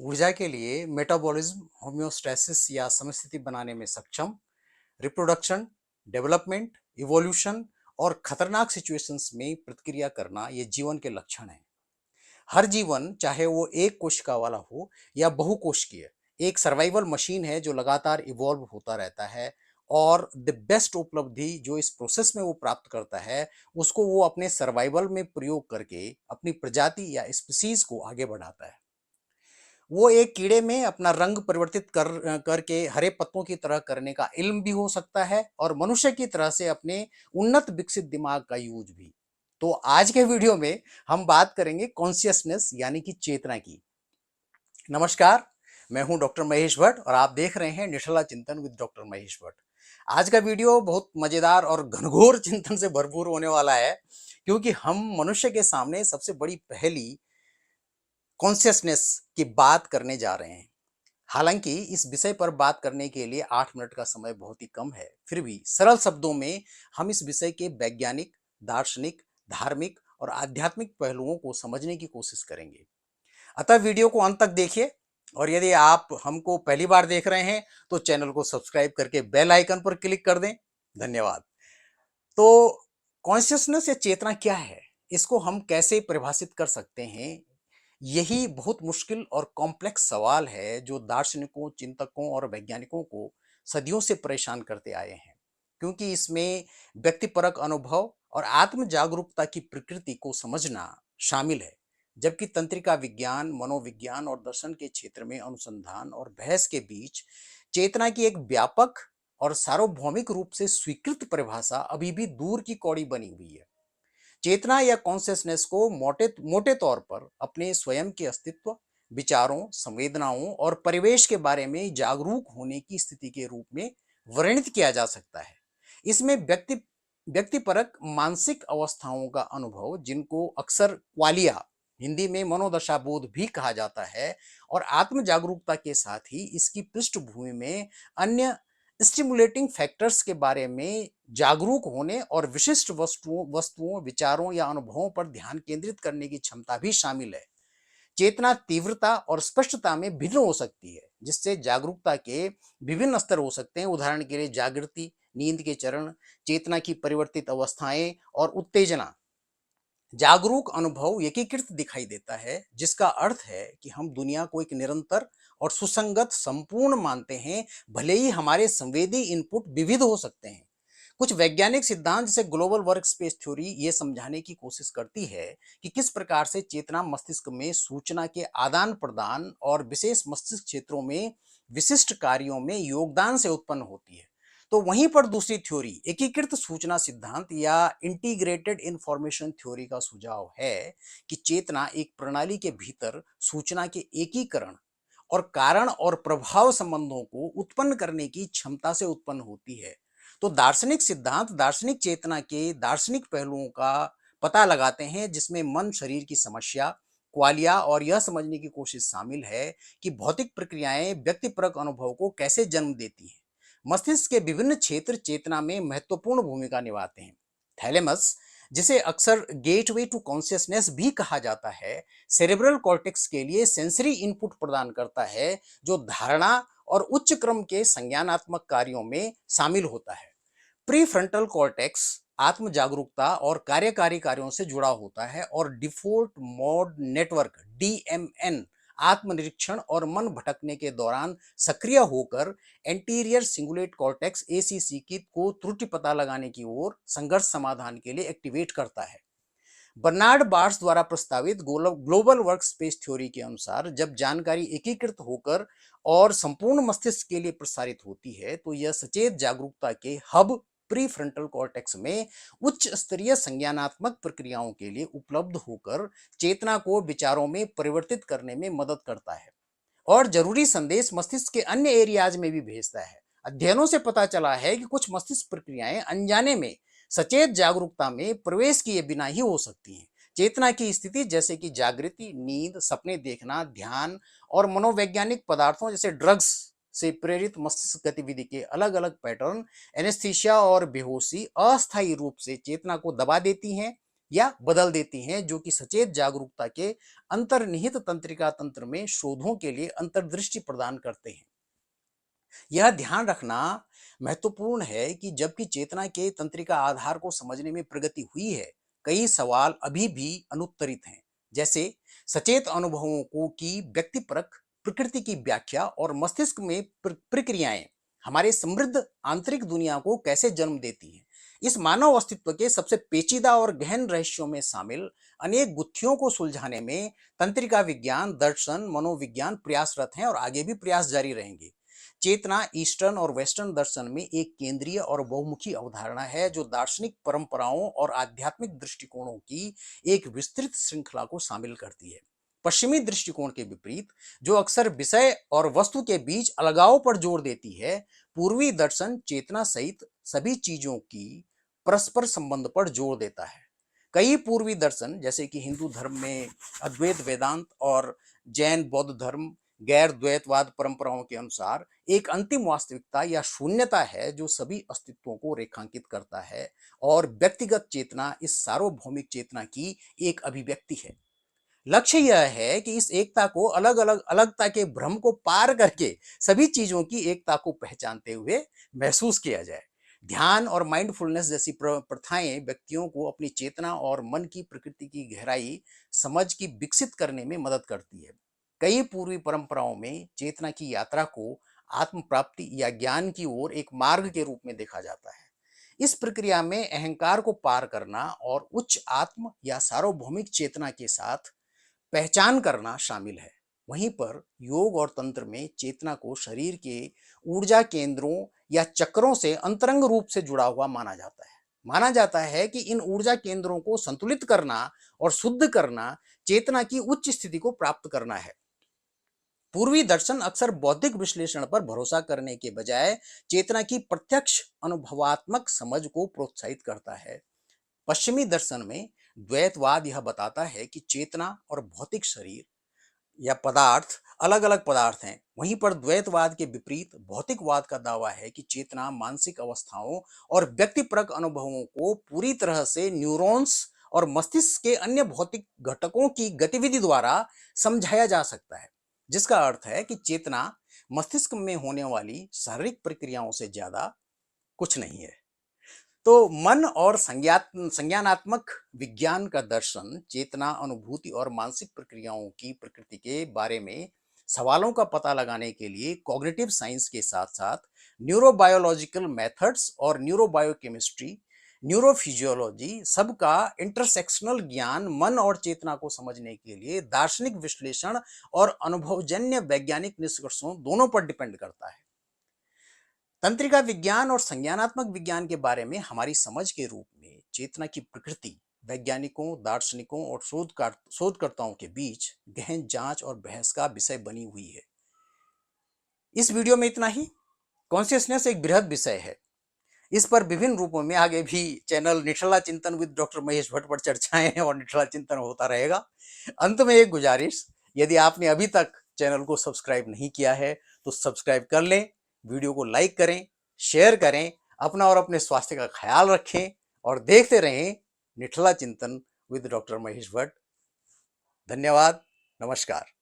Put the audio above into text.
ऊर्जा के लिए मेटाबॉलिज्म, होम्योस्टैसिस या समस्थिति बनाने में सक्षम, रिप्रोडक्शन, डेवलपमेंट, इवोल्यूशन और खतरनाक सिचुएशंस में प्रतिक्रिया करना ये जीवन के लक्षण हैं। हर जीवन, चाहे वो एक कोशिका वाला हो या बहुकोशिकीय, एक सर्वाइवल मशीन है जो लगातार इवॉल्व होता रहता है। और द बेस्ट उपलब्धि जो इस प्रोसेस में वो प्राप्त करता है, उसको वो अपने सर्वाइवल में प्रयोग करके अपनी प्रजाति या स्पीसीज को आगे बढ़ाता है। वो एक कीड़े में अपना रंग परिवर्तित करके हरे पत्तों की तरह करने का इल्म भी हो सकता है, और मनुष्य की तरह से अपने उन्नत विकसित दिमाग का यूज भी। तो आज के वीडियो में हम बात करेंगे कॉन्शियसनेस यानी कि चेतना की। नमस्कार, मैं हूं डॉक्टर महेश भट्ट और आप देख रहे हैं निठला चिंतन विद डॉक्टर महेश भट्ट। आज का वीडियो बहुत मजेदार और घनघोर चिंतन से भरपूर होने वाला है, क्योंकि हम मनुष्य के सामने सबसे बड़ी पहेली कॉन्शियसनेस की बात करने जा रहे हैं। हालांकि इस विषय पर बात करने के लिए 8 मिनट का समय बहुत ही कम है, फिर भी सरल शब्दों में हम इस विषय के वैज्ञानिक, दार्शनिक, धार्मिक और आध्यात्मिक पहलुओं को समझने की कोशिश करेंगे। अतः वीडियो को अंत तक देखिए, और यदि आप हमको पहली बार देख रहे हैं तो चैनल को सब्सक्राइब करके बेल आइकन पर क्लिक कर दें। धन्यवाद। तो कॉन्शियसनेस या चेतना क्या है, इसको हम कैसे परिभाषित कर सकते हैं? यही बहुत मुश्किल और कॉम्प्लेक्स सवाल है जो दार्शनिकों, चिंतकों और वैज्ञानिकों को सदियों से परेशान करते आए हैं, क्योंकि इसमें व्यक्तिपरक अनुभव और आत्म जागरूकता की प्रकृति को समझना शामिल है। जबकि तंत्रिका विज्ञान, मनोविज्ञान और दर्शन के क्षेत्र में अनुसंधान और बहस के बीच चेतना की एक व्यापक और सार्वभौमिक रूप से स्वीकृत परिभाषा अभी भी दूर की कौड़ी बनी हुई है। चेतना या कॉन्शियसनेस को मोटे मोटे तौर पर अपने स्वयं के अस्तित्व, विचारों, संवेदनाओं और परिवेश के बारे में जागरूक होने की स्थिति के रूप में वर्णित किया जा सकता है। इसमें व्यक्तिपरक मानसिक अवस्थाओं का अनुभव, जिनको अक्सर क्वालिया, हिंदी में मनोदशा बोध भी कहा जाता है, और आत्म जागरूकता के साथ ही इसकी पृष्ठभूमि में अन्य स्टिमुलेटिंग फैक्टर्स के बारे में जागरूक होने और विशिष्ट वस्तुओं, विचारों या अनुभवों पर ध्यान केंद्रित करने की क्षमता भी शामिल है। चेतना तीव्रता और स्पष्टता में भिन्न हो सकती है, जिससे जागरूकता के विभिन्न स्तर हो सकते हैं। उदाहरण के लिए जागृति, नींद के चरण, चेतना की परिवर्तित अवस्थाएं और उत्तेजना। जागरूक अनुभव एकीकृत दिखाई देता है, जिसका अर्थ है कि हम दुनिया को एक निरंतर और सुसंगत संपूर्ण मानते हैं, भले ही हमारे संवेदी इनपुट विविध हो सकते हैं। कुछ वैज्ञानिक सिद्धांत जैसे ग्लोबल वर्क स्पेस थ्योरी ये समझाने की कोशिश करती है कि किस प्रकार से चेतना मस्तिष्क में सूचना के आदान प्रदान और विशेष मस्तिष्क क्षेत्रों में विशिष्ट कार्यों में योगदान से उत्पन्न होती है। तो वहीं पर दूसरी थ्योरी, एकीकृत सूचना सिद्धांत या इंटीग्रेटेड इंफॉर्मेशन थ्योरी का सुझाव है कि चेतना एक प्रणाली के भीतर सूचना के एकीकरण और कारण और प्रभाव संबंधों को उत्पन्न करने की क्षमता से उत्पन्न होती है। तो दार्शनिक सिद्धांत दार्शनिक चेतना के दार्शनिक पहलुओं का पता लगाते हैं, जिसमें मन शरीर की समस्या, क्वालिया और यह समझने की कोशिश शामिल है कि भौतिक प्रक्रियाएं व्यक्तिपरक अनुभव को कैसे जन्म देती हैं। मस्तिष्क के विभिन्न क्षेत्र चेतना में महत्वपूर्ण भूमिका निभाते हैं। थैलेमस, जिसे अक्सर गेटवे टू कॉन्शियसनेस भी कहा जाता है, सेरेब्रल कॉर्टेक्स के लिए सेंसरी इनपुट प्रदान करता है, जो धारणा और उच्च क्रम के संज्ञानात्मक कार्यों में शामिल होता है। प्रीफ्रंटल कॉर्टेक्स आत्म जागरूकता और कार्यकारी कार्यों से जुड़ा होता है, और डिफॉल्ट मोड नेटवर्क डीएमएन आत्मनिरीक्षण और मन भटकने के दौरान सक्रिय होकर एंटीरियर सिंगुलेट कॉर्टेक्स एसीसी की को त्रुटि पता लगाने की ओर संघर्ष समाधान के लिए एक्टिवेट करता है। बर्नार्ड बार्स द्वारा प्रस्तावित ग्लोबल वर्क स्पेस थ्योरी के अनुसार, जब जानकारी एकीकृत होकर और संपूर्ण मस्तिष्क के लिए प्रसारित होती है, तो यह सचेत जागरूकता के हब प्रीफ्रंटल कॉर्टेक्स में उच्च स्तरीय संज्ञानात्मक प्रक्रियाओं के लिए उपलब्ध होकर चेतना को विचारों में परिवर्तित करने में मदद करता है और जरूरी संदेश मस्तिष्क के अन्य एरियाज में भी भेजता है। अध्ययनों से पता चला है कि कुछ मस्तिष्क प्रक्रियाएं अनजाने में सचेत जागरूकता में प्रवेश किए बिना ही हो सकती हैं। चेतना की स्थिति जैसे कि जागृति, नींद, सपने देखना, ध्यान और मनोवैज्ञानिक पदार्थों जैसे ड्रग्स से प्रेरित मस्तिष्क गतिविधि के अलग अलग पैटर्न, एनेस्थीसिया और बेहोशी अस्थायी रूप से चेतना को दबा देती हैं या बदल देती हैं, जो कि सचेत जागरूकता के अंतर्निहित तंत्रिका तंत्र में शोधों के लिए अंतर्दृष्टि प्रदान करते हैं। यह ध्यान रखना महत्वपूर्ण है कि जबकि चेतना के तंत्रिका आधार को समझने में प्रगति हुई है, कई सवाल अभी भी अनुत्तरित हैं। जैसे सचेत अनुभवों को की व्यक्तिपरक प्रकृति की व्याख्या और मस्तिष्क में प्रक्रियाएं हमारे समृद्ध आंतरिक दुनिया को कैसे जन्म देती हैं। इस मानव अस्तित्व के सबसे पेचीदा और गहन रहस्यों में शामिल अनेक गुत्थियों को सुलझाने में तंत्रिका विज्ञान, दर्शन, मनोविज्ञान प्रयासरत हैं और आगे भी प्रयास जारी रहेंगे। चेतना ईस्टर्न और वेस्टर्न दर्शन में एक केंद्रीय और बहुमुखी अवधारणा है, जो दार्शनिक परंपराओं और आध्यात्मिक दृष्टिकोणों की एक विस्तृत श्रृंखला को शामिल करती है। पश्चिमी दृष्टिकोण के विपरीत, जो अक्सर विषय और वस्तु के बीच अलगाव पर जोर देती है, पूर्वी दर्शन चेतना सहित सभी चीजों की परस्पर संबंध पर जोर देता है। कई पूर्वी दर्शन, जैसे कि हिंदू धर्म में अद्वैत वेदांत और जैन बौद्ध धर्म गैर द्वैतवाद परंपराओं के अनुसार, एक अंतिम वास्तविकता या शून्यता है जो सभी अस्तित्वों को रेखांकित करता है, और व्यक्तिगत चेतना इस सार्वभौमिक चेतना की एक अभिव्यक्ति है। लक्ष्य यह है कि इस एकता को अलग अलग अलगता के भ्रम को पार करके सभी चीजों की एकता को पहचानते हुए महसूस किया जाए। ध्यान और माइंडफुलनेस जैसी प्रथाएं व्यक्तियों को अपनी चेतना और मन की प्रकृति की गहराई समझ की विकसित करने में मदद करती है। कई पूर्वी परंपराओं में चेतना की यात्रा को आत्म प्राप्ति या ज्ञान की ओर एक मार्ग के रूप में देखा जाता है। इस प्रक्रिया में अहंकार को पार करना और उच्च आत्म या सार्वभौमिक चेतना के साथ पहचान करना शामिल है। वहीं पर योग और तंत्र में चेतना को शरीर के ऊर्जा केंद्रों या चक्रों से अंतरंग रूप से जुड़ा हुआ माना जाता है कि इन ऊर्जा केंद्रों को संतुलित करना और शुद्ध करना चेतना की उच्च स्थिति को प्राप्त करना है। पूर्वी दर्शन अक्सर बौद्धिक विश्लेषण पर भरोसा करने के बजाय चेतना की प्रत्यक्ष अनुभवात्मक समझ को प्रोत्साहित करता है। पश्चिमी दर्शन में द्वैतवाद यह बताता है कि चेतना और भौतिक शरीर या पदार्थ अलग अलग पदार्थ हैं। वहीं पर द्वैतवाद के विपरीत भौतिकवाद का दावा है कि चेतना मानसिक अवस्थाओं और व्यक्तिपरक अनुभवों को पूरी तरह से न्यूरॉन्स और मस्तिष्क के अन्य भौतिक घटकों की गतिविधि द्वारा समझाया जा सकता है, जिसका अर्थ है कि चेतना मस्तिष्क में होने वाली शारीरिक प्रक्रियाओं से ज्यादा कुछ नहीं है। तो मन और संज्ञानात्मक विज्ञान का दर्शन चेतना, अनुभूति और मानसिक प्रक्रियाओं की प्रकृति के बारे में सवालों का पता लगाने के लिए कॉग्निटिव साइंस के साथ साथ न्यूरोबायोलॉजिकल मेथड्स और न्यूरोबायोकेमिस्ट्री, न्यूरोफिजियोलॉजी सबका इंटरसेक्शनल ज्ञान मन और चेतना को समझने के लिए दार्शनिक विश्लेषण और अनुभवजन्य वैज्ञानिक निष्कर्षों दोनों पर डिपेंड करता है। तंत्रिका विज्ञान और संज्ञानात्मक विज्ञान के बारे में हमारी समझ के रूप में चेतना की प्रकृति वैज्ञानिकों, दार्शनिकों और शोधकर्ताओं के बीच गहन जांच और बहस का विषय बनी हुई है। इस वीडियो में इतना ही। कॉन्शियसनेस एक बृहद विषय है। इस पर विभिन्न रूपों में आगे भी चैनल निठला चिंतन विद डॉक्टर महेश भट्ट पर चर्चाएं और निठला चिंतन होता रहेगा। अंत में एक गुजारिश, यदि आपने अभी तक चैनल को सब्सक्राइब नहीं किया है तो सब्सक्राइब कर लें, वीडियो को लाइक करें, शेयर करें, अपना और अपने स्वास्थ्य का ख्याल रखें और देखते रहें निठला चिंतन विद डॉक्टर महेश भट्ट। धन्यवाद। नमस्कार।